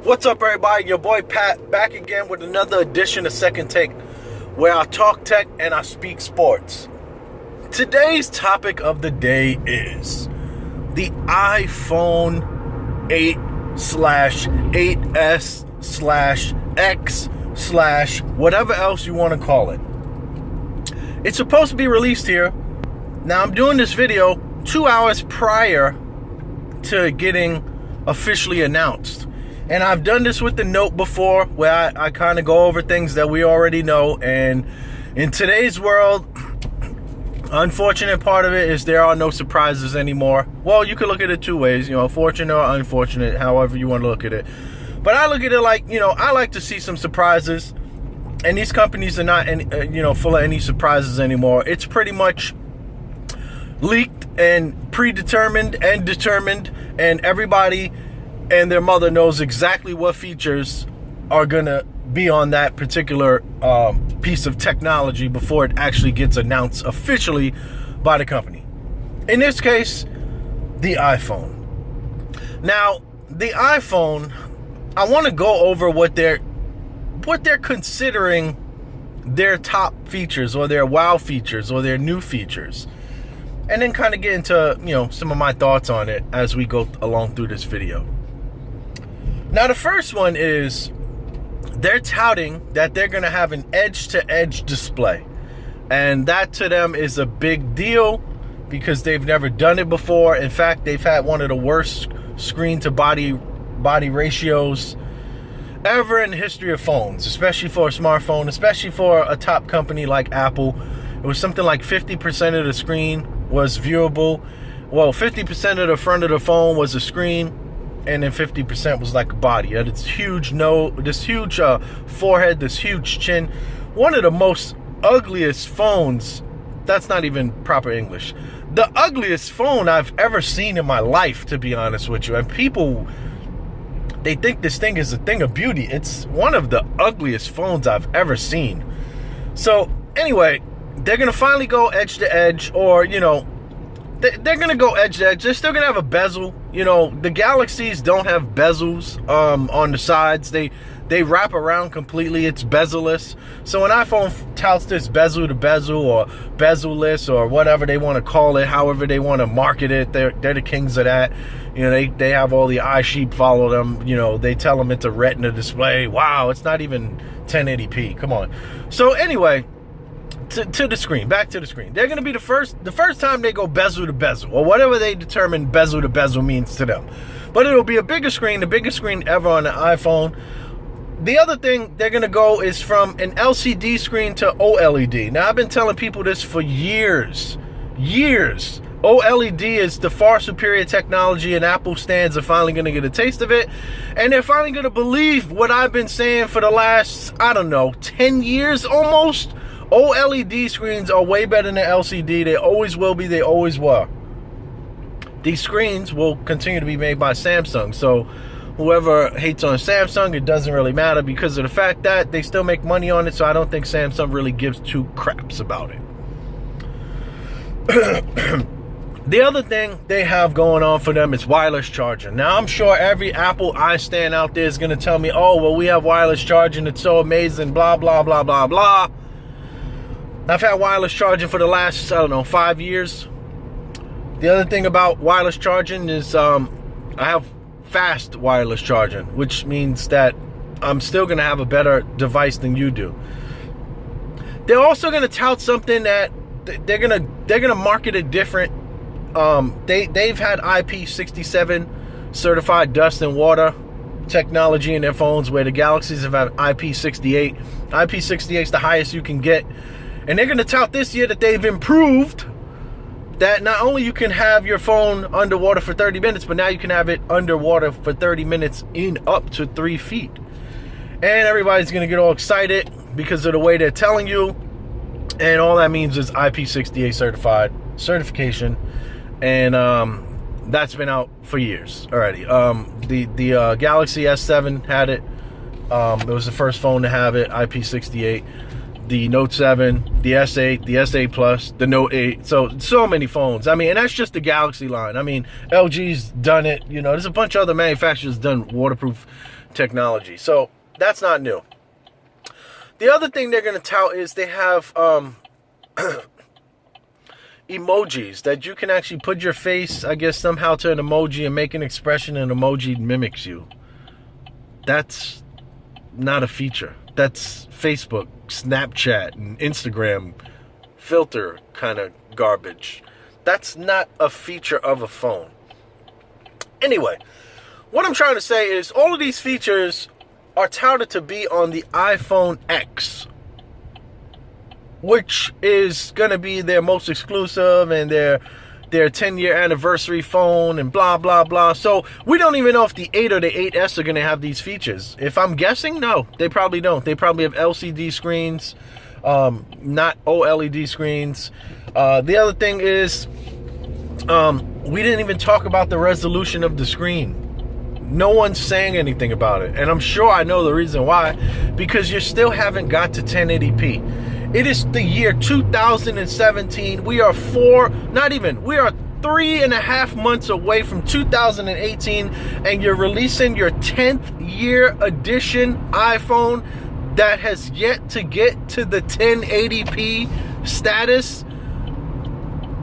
What's up, everybody? Your boy Pat back again with another edition of Second Take, where I talk tech and I speak sports. Today's topic of the day is the iPhone 8/8s/X/whatever else you want to call it. It's supposed to be released here. Now, I'm doing this video 2 hours prior to getting officially announced. And I've done this with the Note before, where I kind of go over things that we already know. And in today's world, unfortunate part of it is there are no surprises anymore. Well, you can look at it two ways, fortunate or unfortunate, however you want to look at it. But I look at it like, I like to see some surprises. And these companies are not, full of any surprises anymore. It's pretty much leaked and predetermined and determined, and everybody and their mother knows exactly what features are gonna be on that particular piece of technology before it actually gets announced officially by the company. In this case, the iPhone. Now, the iPhone, I want to go over what they're considering their top features or their wow features or their new features, and then kind of get into some of my thoughts on it as we go along through this video. Now, the first one is they're touting that they're going to have an edge-to-edge display. And that to them is a big deal because they've never done it before. In fact, they've had one of the worst screen-to-body ratios ever in the history of phones, especially for a smartphone, especially for a top company like Apple. It was something like 50% of the screen was viewable. Well, 50% of the front of the phone was a screen, and then 50% was like a body. This huge forehead, this huge chin. One of the most ugliest phones. That's not even proper English. The ugliest phone I've ever seen in my life, to be honest with you. And people, they think this thing is a thing of beauty. It's one of the ugliest phones I've ever seen. So anyway, they're going to finally go edge to edge, or, they're going to go edge to edge. They're still going to have a bezel. The Galaxies don't have bezels on the sides. They wrap around completely. It's bezel-less. So when iPhone touts this bezel to bezel or bezel-less or whatever they want to call it, however they want to market it, they're the kings of that. They have all the iSheep follow them. They tell them it's a retina display. Wow, it's not even 1080p. Come on. So anyway, to the screen, back to the screen. They're going to be the first time they go bezel to bezel, or whatever they determine bezel to bezel means to them. But it'll be a bigger screen, the biggest screen ever on the iPhone. The other thing they're going to go is from an LCD screen to OLED. Now, I've been telling people this for years. OLED is the far superior technology, and Apple stands are finally going to get a taste of it. And they're finally going to believe what I've been saying for the last, 10 years almost. OLED screens are way better than LCD. They always will be. They always were. These screens will continue to be made by Samsung. So whoever hates on Samsung, it doesn't really matter because of the fact that they still make money on it. So I don't think Samsung really gives two craps about it. The other thing they have going on for them is wireless charging. Now, I'm sure every Apple iStan out there is going to tell me, oh, well, we have wireless charging. It's so amazing, blah, blah, blah, blah, blah. I've had wireless charging for the last, 5 years. The other thing about wireless charging is I have fast wireless charging, which means that I'm still going to have a better device than you do. They're also going to tout something that they're going to market it different. They've had IP67 certified dust and water technology in their phones, where the Galaxies have had IP68. IP68 is the highest you can get. And they're going to tout this year that they've improved that not only you can have your phone underwater for 30 minutes, but now you can have it underwater for 30 minutes in up to 3 feet. And everybody's going to get all excited because of the way they're telling you. And all that means is IP68 certification. And that's been out for years already. The Galaxy S7 had it. It was the first phone to have it, IP68. the Note 7, the S8, the S8 Plus, the Note 8. So many phones. I mean, and that's just the Galaxy line. I mean, LG's done it. You know, there's a bunch of other manufacturers done waterproof technology. So that's not new. The other thing they're going to tout is they have emojis that you can actually put your face, I guess, somehow to an emoji and make an expression, and an emoji mimics you. That's not a feature. That's Facebook, Snapchat, and Instagram filter kind of garbage. That's not a feature of a phone. Anyway, what I'm trying to say is all of these features are touted to be on the iPhone X, which is going to be their most exclusive and their 10-year anniversary phone and blah, blah, blah. So we don't even know if the 8 or the 8S are going to have these features. If I'm guessing, no, they probably don't. They probably have LCD screens, not OLED screens. The other thing is, we didn't even talk about the resolution of the screen. No one's saying anything about it. And I'm sure I know the reason why, because you still haven't got to 1080p. It is the year 2017. We are 3.5 months away from 2018, and you're releasing your 10th year edition iPhone that has yet to get to the 1080p status.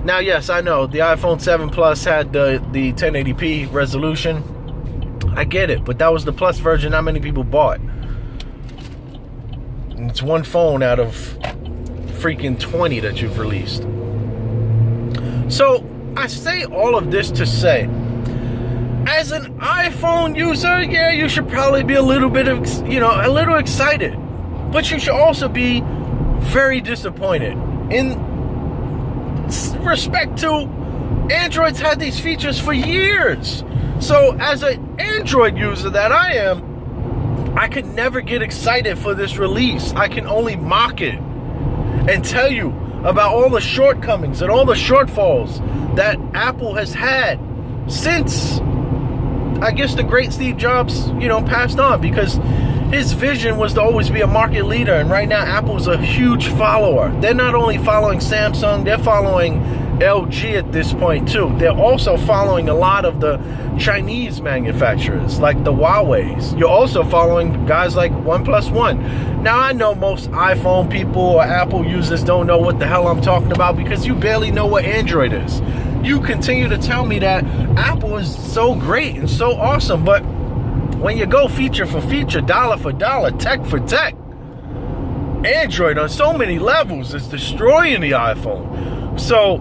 Now, yes, I know the iPhone 7 Plus had the 1080p resolution. I get it, but that was the Plus version not many people bought. And it's one phone out of freaking 20 that you've released. So I say all of this to say, as an iPhone user, yeah, you should probably be a little bit of, a little excited, but you should also be very disappointed in respect to Android's had these features for years. So as an Android user that I am, I could never get excited for this release. I can only mock it and tell you about all the shortcomings and all the shortfalls that Apple has had since, I guess, the great Steve Jobs, passed on, because his vision was to always be a market leader. And right now, Apple's a huge follower. They're not only following Samsung, they're following LG at this point too. They're also following a lot of the Chinese manufacturers like the Huawei's. You're also following guys like OnePlus One. Now, I know most iPhone people or Apple users don't know what the hell I'm talking about, because you barely know what Android is. You continue to tell me that Apple is so great and so awesome, but when you go feature for feature, dollar for dollar, tech for tech, Android on so many levels is destroying the iPhone. So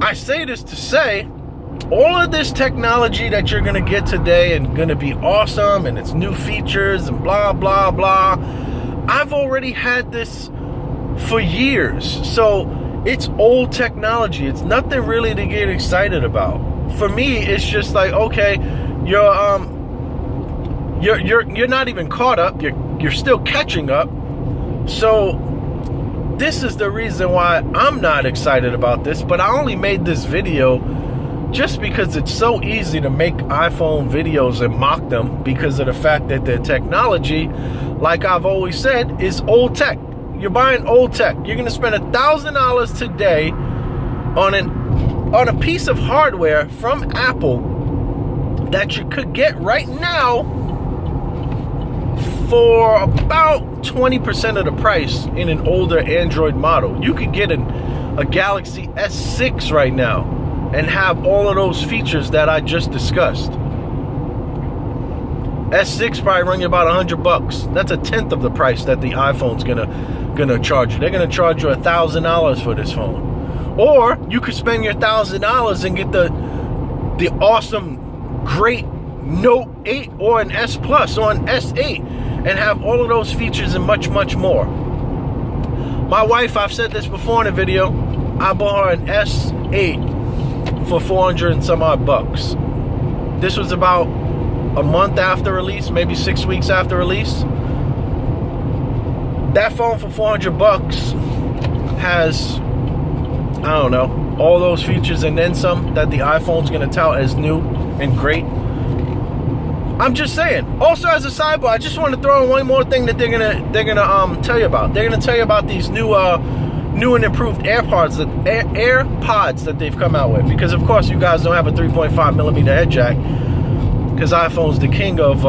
I say this to say, all of this technology that you're going to get today and going to be awesome, and its new features and blah, blah, blah, I've already had this for years. So it's old technology. It's nothing really to get excited about. For me, it's just like, okay, you're not even caught up. You're still catching up. So this is the reason why I'm not excited about this, but I only made this video just because it's so easy to make iPhone videos and mock them, because of the fact that their technology, like I've always said, is old tech. You're buying old tech. You're going to spend $1,000 today on a piece of hardware from Apple that you could get right now for about 20% of the price in an older Android model. You could get a Galaxy S6 right now and have all of those features that I just discussed. S6 probably run you about $100. That's a tenth of the price that the iPhone's gonna charge you. They're gonna charge you $1,000 for this phone. Or you could spend your $1,000 and get the awesome, great Note 8 or an S Plus or an S8 and have all of those features and much, much more. My wife, I've said this before in a video, I bought her an S8 for $400 and some odd bucks. This was about a month after release, maybe 6 weeks after release. That phone for $400 has, I don't know, all those features and then some that the iPhone's gonna tout as new and great. I'm just saying. Also, as a sidebar, I just want to throw in one more thing that they're gonna tell you about. They're gonna tell you about these new and improved AirPods that they've come out with. Because of course, you guys don't have a 3.5 millimeter head jack. Because iPhone's the king of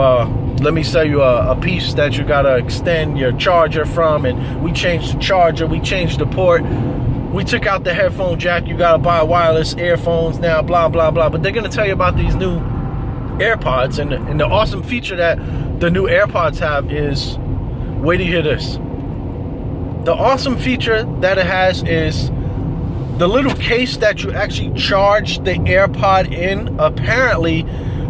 let me sell you a piece that you gotta extend your charger from, and we changed the charger, we changed the port, we took out the headphone jack, you gotta buy wireless earphones now, blah blah blah. But they're gonna tell you about these new AirPods, and the awesome feature that the new AirPods have is, wait till you hear this. The awesome feature that it has is the little case that you actually charge the AirPod in. Apparently,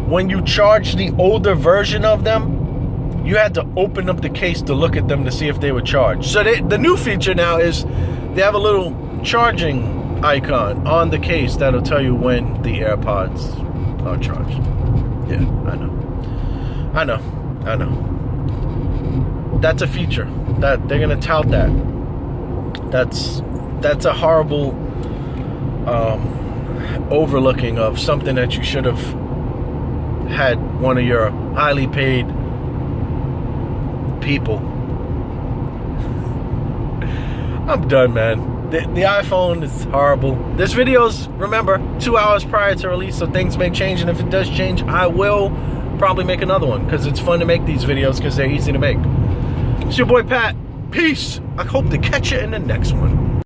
when you charge the older version of them, you had to open up the case to look at them to see if they were charged. So the new feature now is they have a little charging icon on the case that'll tell you when the AirPods are charged. Yeah, I know. That's a feature that they're gonna tout that. That's a horrible overlooking of something that you should have had one of your highly paid people. I'm done, man. The iPhone is horrible. This video's, remember, 2 hours prior to release, so things may change, and if it does change, I will probably make another one, because it's fun to make these videos because they're easy to make. It's your boy Pat. Peace. I hope to catch you in the next one.